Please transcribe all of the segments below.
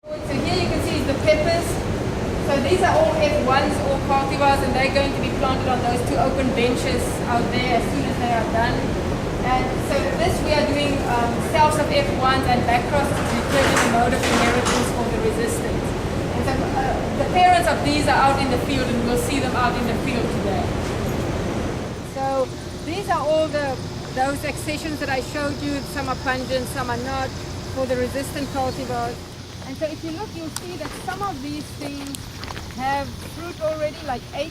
So here you can see the peppers. So these are all F1s, all cultivars, and they're going to be planted on those two open benches out there as soon as they are done. And so this we are doing cells of F1s and backcross to determine the mode of inheritance for the resistance. And so the parents of these are out in the field, and we'll see them out in the field today. So these are all those accessions that I showed you. Some are pungent, some are not, for the resistant cultivars. And so if you look, you'll see that some of these things have fruit already, like H,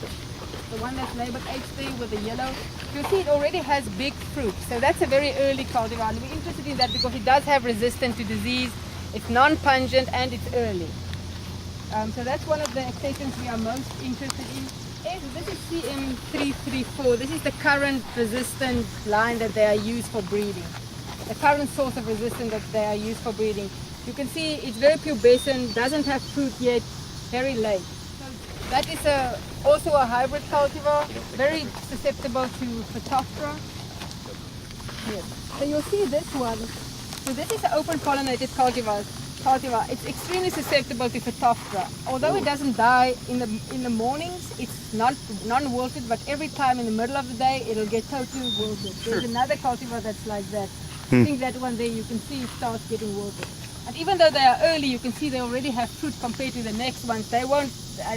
the one that's labeled H there with the yellow. You'll see it already has big fruit. So that's a very early cultivar. And we're interested in that because it does have resistance to disease, it's non-pungent, and it's early. So that's one of the accessions we are most interested in. This is CM334. This is the current resistant line that they are used for breeding. The current source of resistance that they are used for breeding. You can see it's very pubescent, doesn't have fruit yet, very late. So that is also a hybrid cultivar, very susceptible to Phytophthora. Yes. So you'll see this one. So this is an open pollinated cultivar. It's extremely susceptible to Phytophthora. Although it doesn't die in the mornings, it's not non-wilted, but every time in the middle of the day it'll get totally wilted. There's another cultivar that's like that. I think that one there you can see it starts getting wilted. And even though they are early, you can see they already have fruit compared to the next ones. They won't,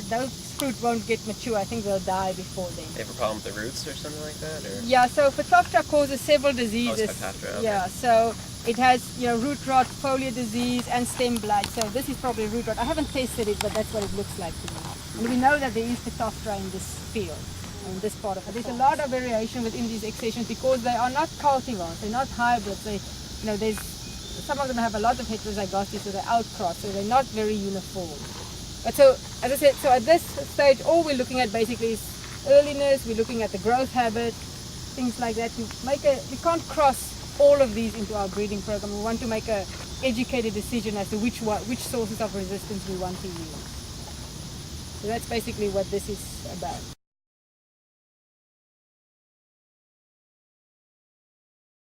those fruit won't get mature. I think they'll die before then. They have a problem with the roots or something like that? Or? Yeah, so Phytophthora causes several diseases. Oh, it's Phytophthora, okay. Yeah, so it has root rot, foliar disease, and stem blight. So this is probably root rot. I haven't tested it, but that's what it looks like to me. And we know that there is Phytophthora in this field, in this part of it. There's a lot of variation within these accessions because they are not cultivars, they're not hybrids. Some of them have a lot of heterozygosity, so they're outcrossed, so they're not very uniform. But so, as I said, so at this stage, all we're looking at basically is earliness. We're looking at the growth habit, things like that. We can't cross all of these into our breeding program. We want to make an educated decision as to which sources of resistance we want to use. So that's basically what this is about.